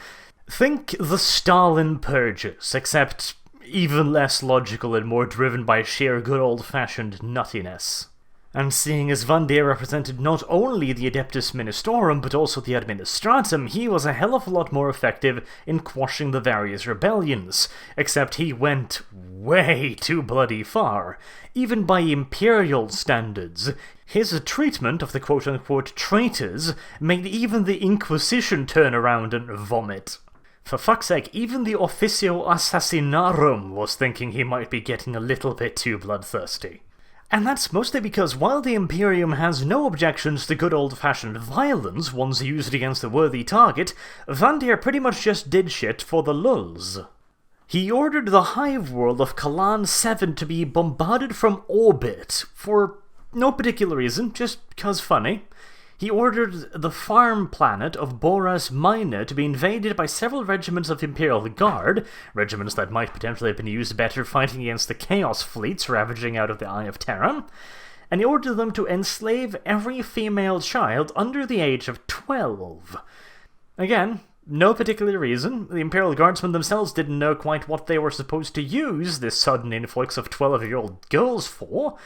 Think the Stalin purges, except even less logical and more driven by sheer good old-fashioned nuttiness. And seeing as Van Deer represented not only the Adeptus Ministorum but also the Administratum, he was a hell of a lot more effective in quashing the various rebellions, except he went way too bloody far. Even by imperial standards, his treatment of the quote-unquote traitors made even the Inquisition turn around and vomit. For fuck's sake, even the Officio Assassinarum was thinking he might be getting a little bit too bloodthirsty. And that's mostly because while the Imperium has no objections to good old-fashioned violence once used against a worthy target, Van Deer pretty much just did shit for the lulz. He ordered the hive world of Kalan 7 to be bombarded from orbit, for no particular reason, just 'cause funny. He ordered the farm planet of Boras Minor to be invaded by several regiments of Imperial Guard, regiments that might potentially have been used better fighting against the Chaos fleets ravaging out of the Eye of Terra, and he ordered them to enslave every female child under the age of 12. Again, no particular reason. The Imperial Guardsmen themselves didn't know quite what they were supposed to use this sudden influx of 12-year-old girls for.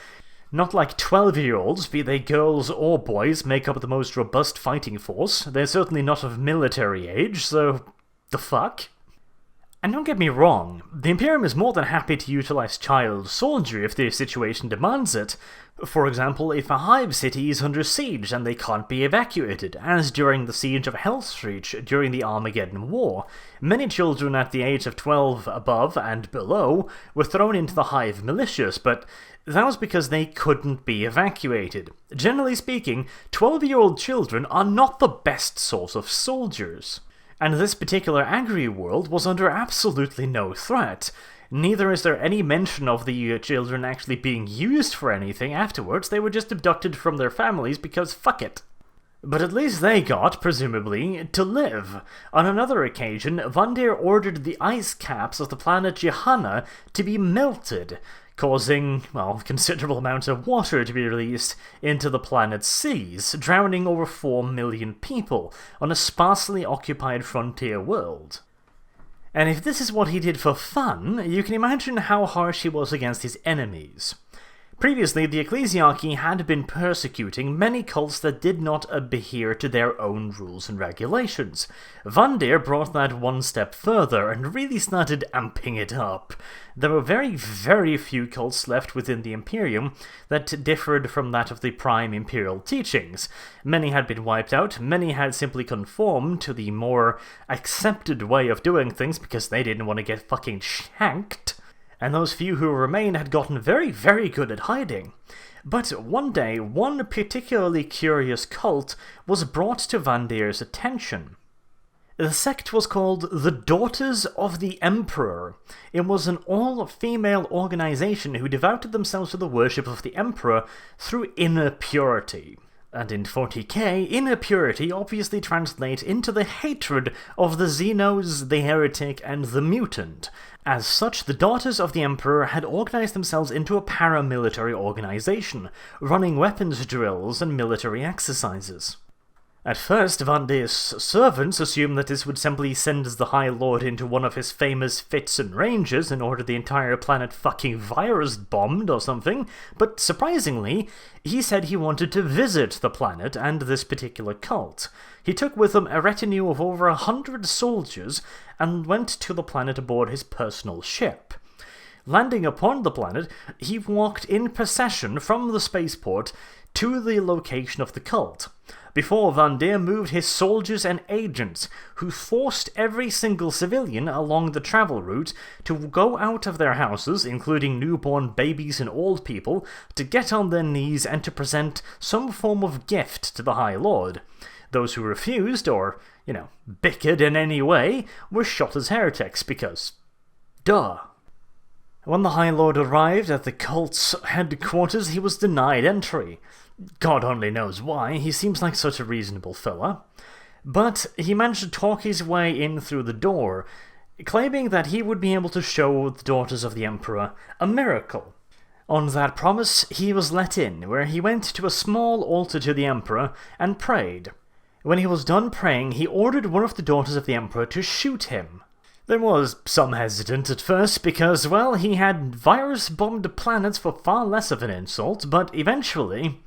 Not like 12-year-olds, be they girls or boys, make up the most robust fighting force. They're certainly not of military age, so the fuck? And don't get me wrong, the Imperium is more than happy to utilize child soldiery if the situation demands it. For example, if a hive city is under siege and they can't be evacuated, as during the siege of Hellstreach during the Armageddon War, many children at the age of 12 above and below were thrown into the hive militias, but that was because they couldn't be evacuated. Generally speaking, 12-year-old children are not the best sort of soldiers. And this particular agri-world was under absolutely no threat. Neither is there any mention of the children actually being used for anything afterwards. They were just abducted from their families because fuck it. But at least they got, presumably, to live. On another occasion, Van Deer ordered the ice caps of the planet Johanna to be melted, causing, well, considerable amounts of water to be released into the planet's seas, drowning over 4 million people on a sparsely occupied frontier world. And if this is what he did for fun, you can imagine how harsh he was against his enemies. Previously, the ecclesiarchy had been persecuting many cults that did not adhere to their own rules and regulations. Vandir brought that one step further and really started amping it up. There were very, very few cults left within the Imperium that differed from that of the prime imperial teachings. Many had been wiped out, many had simply conformed to the more accepted way of doing things because they didn't want to get fucking shanked. And those few who remained had gotten very, very good at hiding. But one day, one particularly curious cult was brought to Vandir's attention. The sect was called the Daughters of the Emperor. It was an all-female organization who devoted themselves to the worship of the Emperor through inner purity. And in 40k, inner purity obviously translates into the hatred of the Xenos, the Heretic, and the Mutant. As such, the Daughters of the Emperor had organized themselves into a paramilitary organization, running weapons drills and military exercises. At first, Vandir's servants assumed that this would simply send the High Lord into one of his famous fits and rages and order the entire planet fucking virus bombed or something, but surprisingly, he said he wanted to visit the planet and this particular cult. He took with him a retinue of over 100 soldiers and went to the planet aboard his personal ship. Landing upon the planet, he walked in procession from the spaceport to the location of the cult. Before Vandir moved his soldiers and agents, who forced every single civilian along the travel route to go out of their houses, including newborn babies and old people, to get on their knees and to present some form of gift to the High Lord. Those who refused, or, bickered in any way, were shot as heretics, because... duh. When the High Lord arrived at the cult's headquarters, he was denied entry. God only knows why, he seems like such a reasonable fella. But he managed to talk his way in through the door, claiming that he would be able to show the Daughters of the Emperor a miracle. On that promise, he was let in, where he went to a small altar to the Emperor and prayed. When he was done praying, he ordered one of the Daughters of the Emperor to shoot him. There was some hesitance at first because, well, he had virus-bombed planets for far less of an insult, but eventually,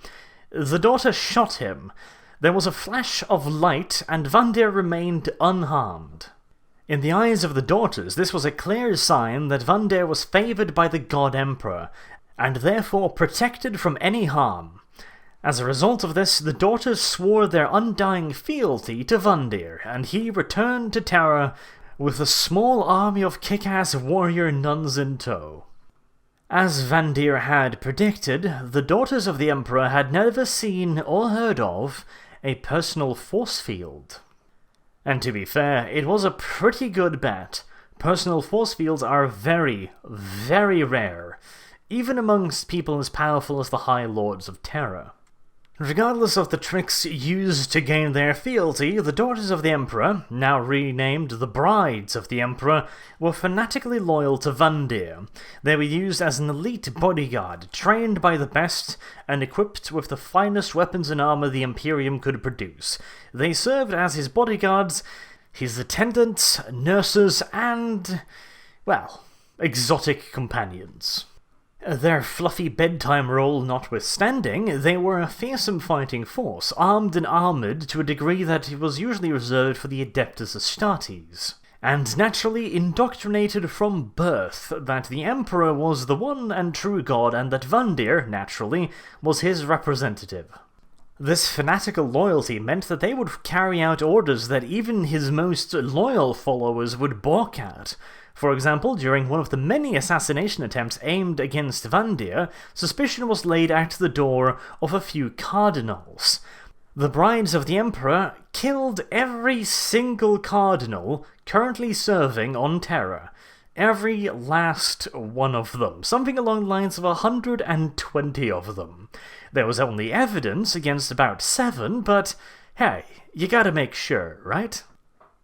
the daughter shot him. There was a flash of light, and Vandir remained unharmed. In the eyes of the Daughters, this was a clear sign that Vandir was favoured by the God Emperor, and therefore protected from any harm. As a result of this, the Daughters swore their undying fealty to Vandir, and he returned to Terra with a small army of kick-ass warrior nuns in tow. As Vandir had predicted, the Daughters of the Emperor had never seen or heard of a personal force field. And to be fair, it was a pretty good bet. Personal force fields are very, very rare, even amongst people as powerful as the High Lords of Terra. Regardless of the tricks used to gain their fealty, the Daughters of the Emperor, now renamed the Brides of the Emperor, were fanatically loyal to Vandir. They were used as an elite bodyguard, trained by the best, and equipped with the finest weapons and armor the Imperium could produce. They served as his bodyguards, his attendants, nurses, and, well, exotic companions. Their fluffy bedtime role notwithstanding, they were a fearsome fighting force, armed and armoured to a degree that was usually reserved for the Adeptus Astartes, and naturally indoctrinated from birth that the Emperor was the one and true god and that Vandir, naturally, was his representative. This fanatical loyalty meant that they would carry out orders that even his most loyal followers would balk at. For example, during one of the many assassination attempts aimed against Vandir, suspicion was laid at the door of a few cardinals. The Brides of the Emperor killed every single cardinal currently serving on Terra. Every last one of them. Something along the lines of 120 of them. There was only evidence against about 7, but hey, you gotta make sure, right?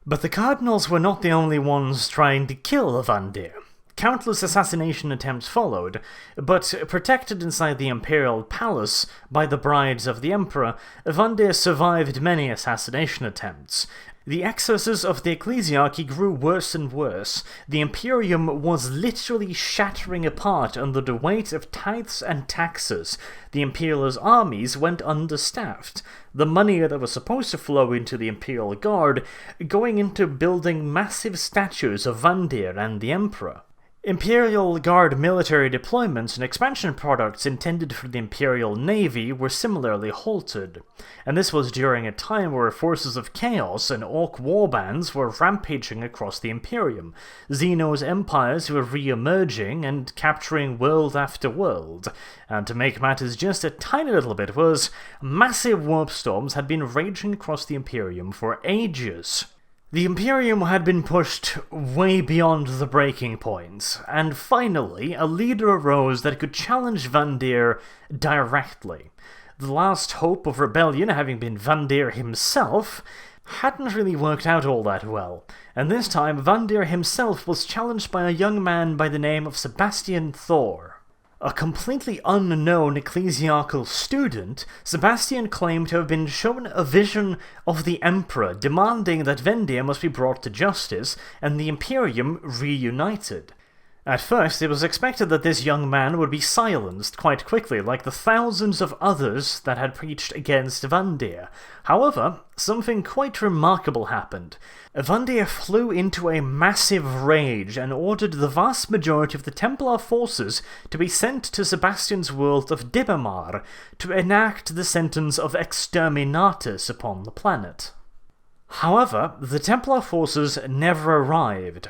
But the cardinals were not the only ones trying to kill Vandir. Countless assassination attempts followed, but protected inside the imperial palace by the Brides of the Emperor, Vandir survived many assassination attempts. The excesses of the ecclesiarchy grew worse and worse. The Imperium was literally shattering apart under the weight of tithes and taxes. The Imperial's armies went understaffed. The money that was supposed to flow into the Imperial Guard going into building massive statues of Vandir and the Emperor. Imperial Guard military deployments and expansion products intended for the Imperial Navy were similarly halted, and this was during a time where forces of chaos and orc warbands were rampaging across the Imperium. Xeno's empires were re-emerging and capturing world after world, and to make matters just a tiny little bit worse, massive warp storms had been raging across the Imperium for ages. The Imperium had been pushed way beyond the breaking point, and finally a leader arose that could challenge Vandir directly. The last hope of rebellion, having been Vandir himself, hadn't really worked out all that well, and this time Vandir himself was challenged by a young man by the name of Sebastian Thor. A completely unknown ecclesiastical student, Sebastian claimed to have been shown a vision of the Emperor demanding that Vendir must be brought to justice and the Imperium reunited. At first, it was expected that this young man would be silenced quite quickly, like the thousands of others that had preached against Vandir. However, something quite remarkable happened. Vandir flew into a massive rage and ordered the vast majority of the Templar forces to be sent to Sebastian's world of Dibamar to enact the sentence of exterminatus upon the planet. However, the Templar forces never arrived.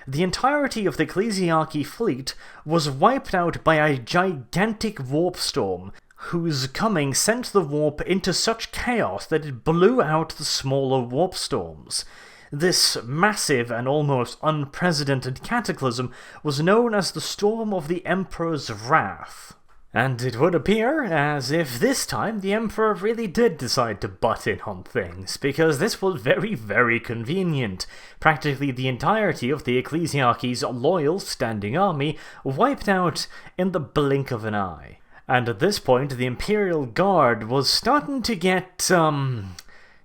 The entirety of the ecclesiarchy fleet was wiped out by a gigantic warp storm, whose coming sent the warp into such chaos that it blew out the smaller warp storms. This massive and almost unprecedented cataclysm was known as the Storm of the Emperor's Wrath. And it would appear as if this time the Emperor really did decide to butt in on things, because this was very, very convenient. Practically the entirety of the ecclesiarchy's loyal standing army wiped out in the blink of an eye. And at this point the Imperial Guard was starting to get,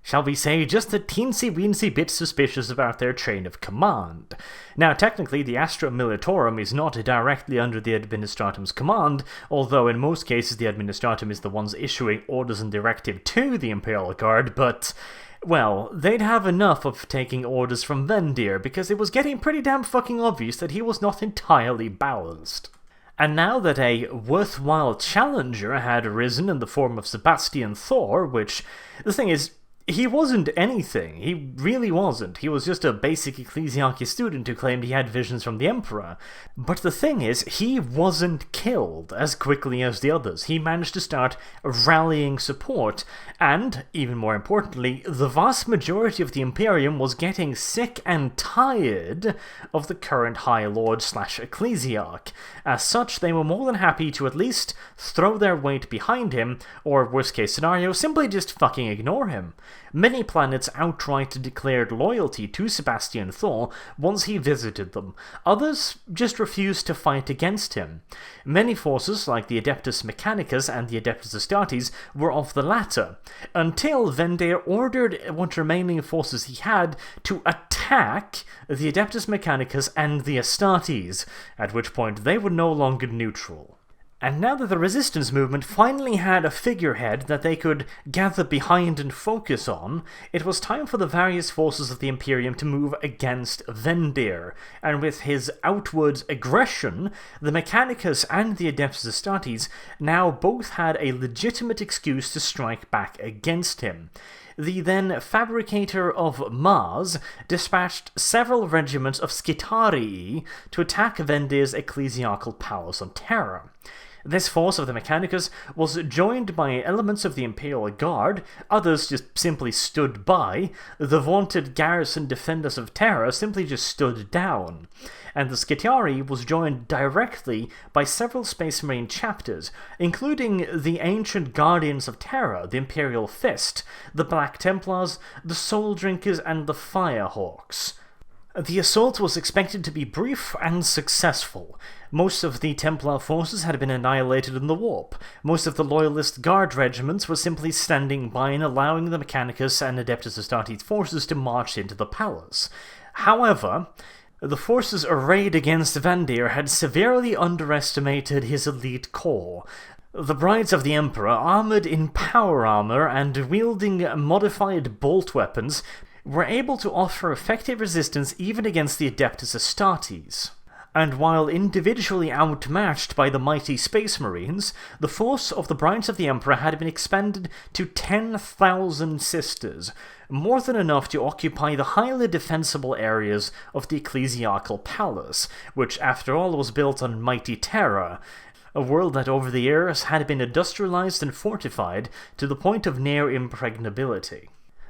shall we say, just a teensy-weensy bit suspicious about their chain of command. Now, technically, the Astra Militarum is not directly under the Administratum's command, although in most cases the Administratum is the ones issuing orders and directive to the Imperial Guard, but, well, they'd have enough of taking orders from Vendir, because it was getting pretty damn fucking obvious that he was not entirely balanced. And now that a worthwhile challenger had arisen in the form of Sebastian Thor, which, the thing is, he wasn't anything. He really wasn't. He was just a basic ecclesiarchy student who claimed he had visions from the Emperor. But the thing is, he wasn't killed as quickly as the others. He managed to start rallying support, and, even more importantly, the vast majority of the Imperium was getting sick and tired of the current High Lord/Ecclesiarch. As such, they were more than happy to at least throw their weight behind him, or worst case scenario, simply just fucking ignore him. Many planets outright declared loyalty to Sebastian Thor once he visited them. Others just refused to fight against him. Many forces, like the Adeptus Mechanicus and the Adeptus Astartes, were of the latter, until Vendir ordered what remaining forces he had to attack the Adeptus Mechanicus and the Astartes, at which point they were no longer neutral. And now that the resistance movement finally had a figurehead that they could gather behind and focus on, it was time for the various forces of the Imperium to move against Vendir, and with his outward aggression, the Mechanicus and the Adeptus Astartes now both had a legitimate excuse to strike back against him. The then Fabricator of Mars dispatched several regiments of Skitarii to attack Vendir's ecclesiastical palace on Terra. This force of the Mechanicus was joined by elements of the Imperial Guard, others just simply stood by, the vaunted garrison defenders of Terra simply just stood down, and the Skitarii was joined directly by several Space Marine chapters, including the ancient Guardians of Terra, the Imperial Fist, the Black Templars, the Soul Drinkers, and the Firehawks. The assault was expected to be brief and successful. Most of the Templar forces had been annihilated in the warp. Most of the Loyalist Guard regiments were simply standing by and allowing the Mechanicus and Adeptus Astartes forces to march into the palace. However, the forces arrayed against Vandir had severely underestimated his elite corps. The Brides of the Emperor, armoured in power armour and wielding modified bolt weapons, were able to offer effective resistance even against the Adeptus Astartes. And while individually outmatched by the mighty Space Marines, the force of the Brides of the Emperor had been expanded to 10,000 sisters, more than enough to occupy the highly defensible areas of the Ecclesiarchal Palace, which after all was built on mighty Terra, a world that over the years had been industrialized and fortified to the point of near impregnability.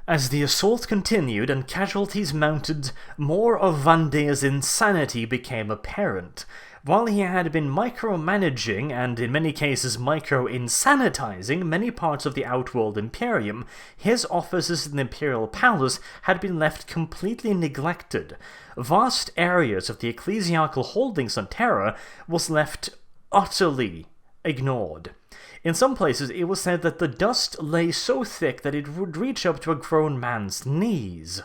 As the assault continued and casualties mounted, more of Vandir's insanity became apparent. While he had been micromanaging and in many cases micro-insanitizing many parts of the Outworld Imperium, his offices in the Imperial Palace had been left completely neglected. Vast areas of the ecclesiarchal holdings on Terra was left utterly ignored. In some places, it was said that the dust lay so thick that it would reach up to a grown man's knees.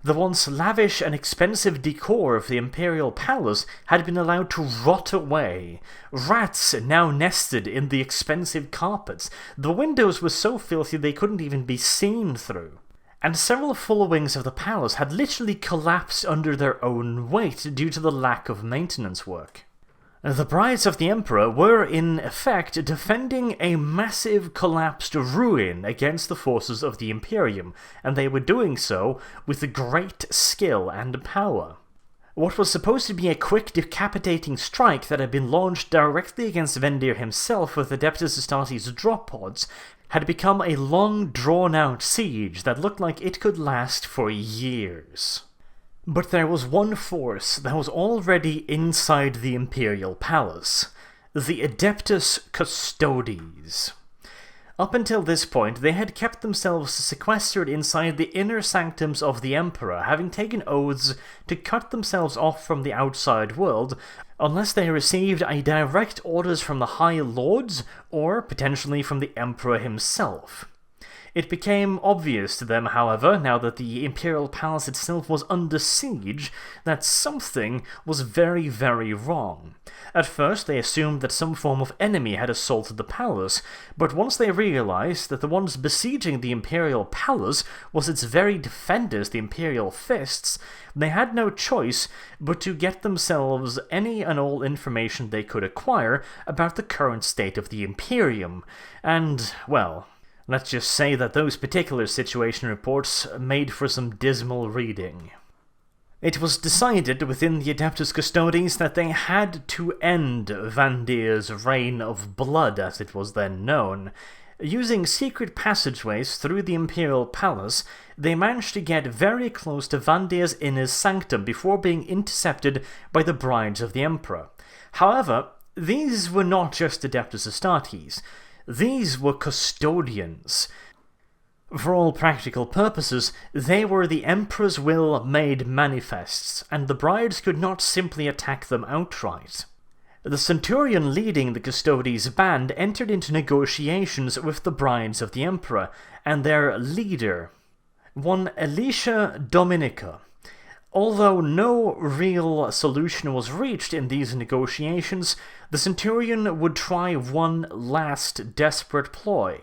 The once lavish and expensive decor of the Imperial Palace had been allowed to rot away. Rats now nested in the expensive carpets. The windows were so filthy they couldn't even be seen through. And several full wings of the palace had literally collapsed under their own weight due to the lack of maintenance work. The Brides of the Emperor were, in effect, defending a massive collapsed ruin against the forces of the Imperium, and they were doing so with great skill and power. What was supposed to be a quick decapitating strike that had been launched directly against Vandir himself with Adeptus Astartes drop pods had become a long drawn-out siege that looked like it could last for years. But there was one force that was already inside the Imperial Palace, the Adeptus Custodes. Up until this point, they had kept themselves sequestered inside the inner sanctums of the Emperor, having taken oaths to cut themselves off from the outside world unless they received a direct orders from the High Lords or potentially from the Emperor himself. It became obvious to them, however, now that the Imperial Palace itself was under siege, that something was very, very wrong. At first, they assumed that some form of enemy had assaulted the palace, but once they realized that the ones besieging the Imperial Palace was its very defenders, the Imperial Fists, they had no choice but to get themselves any and all information they could acquire about the current state of the Imperium, and, well, let's just say that those particular situation reports made for some dismal reading. It was decided within the Adeptus Custodes that they had to end Vandir's reign of blood, as it was then known. Using secret passageways through the Imperial Palace, they managed to get very close to Vandir's inner sanctum before being intercepted by the Brides of the Emperor. However, these were not just Adeptus Astartes. These were custodians. For all practical purposes, they were the Emperor's will made manifests, and the brides could not simply attack them outright. The centurion leading the Custodes band entered into negotiations with the Brides of the Emperor, and their leader, one Alicia Dominica. Although no real solution was reached in these negotiations, the Centurion would try one last desperate ploy,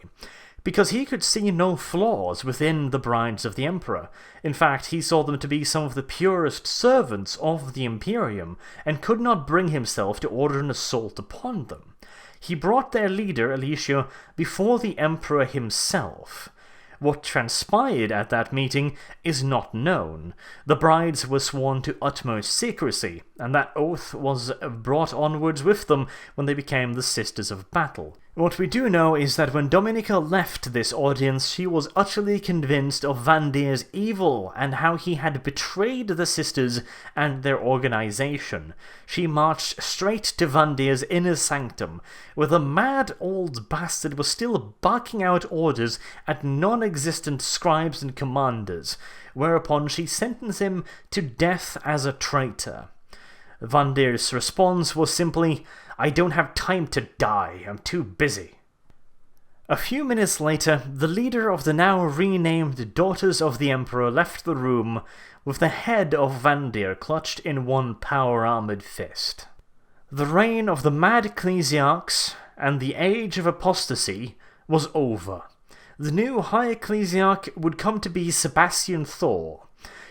because he could see no flaws within the Brides of the Emperor. In fact, he saw them to be some of the purest servants of the Imperium, and could not bring himself to order an assault upon them. He brought their leader, Alicia, before the Emperor himself. What transpired at that meeting is not known. The brides were sworn to utmost secrecy, and that oath was brought onwards with them when they became the Sisters of Battle. What we do know is that when Dominica left this audience, she was utterly convinced of Vandir's evil and how he had betrayed the sisters and their organization. She marched straight to Vandir's inner sanctum, where the mad old bastard was still barking out orders at non-existent scribes and commanders, whereupon she sentenced him to death as a traitor. Vandir's response was simply, "I don't have time to die, I'm too busy." A few minutes later, the leader of the now renamed Daughters of the Emperor left the room, with the head of Vandir clutched in one power-armored fist. The reign of the mad ecclesiarchs and the age of apostasy was over. The new High Ecclesiarch would come to be Sebastian Thor.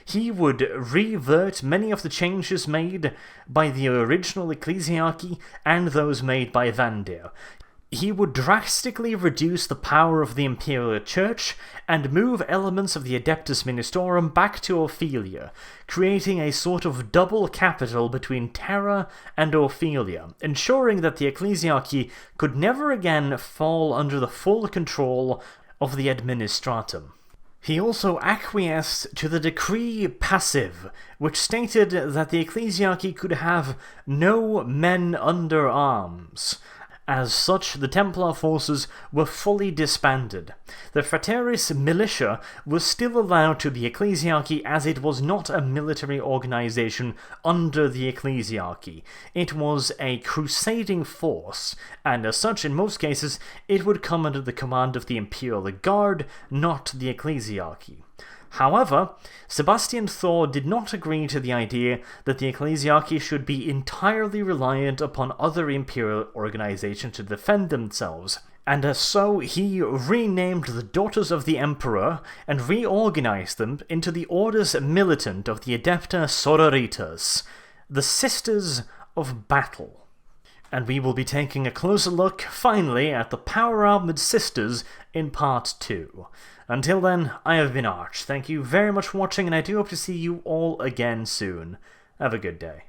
He would revert many of the changes made by the original ecclesiarchy and those made by Vandir. He would drastically reduce the power of the Imperial Church and move elements of the Adeptus Ministorum back to Ophelia, creating a sort of double capital between Terra and Ophelia, ensuring that the ecclesiarchy could never again fall under the full control of the Administratum. He also acquiesced to the Decree Passive, which stated that the ecclesiarchy could have no men under arms. As such, the Templar forces were fully disbanded. The Frateris militia was still allowed to the ecclesiarchy as it was not a military organization under the ecclesiarchy. It was a crusading force, and as such, in most cases, it would come under the command of the Imperial Guard, not the ecclesiarchy. However, Sebastian Thor did not agree to the idea that the ecclesiarchy should be entirely reliant upon other imperial organizations to defend themselves, and as so he renamed the Daughters of the Emperor and reorganized them into the Orders Militant of the Adepta Sororitas, the Sisters of Battle. And we will be taking a closer look, finally, at the power-armored sisters in Part 2. Until then, I have been Arch. Thank you very much for watching, and I do hope to see you all again soon. Have a good day.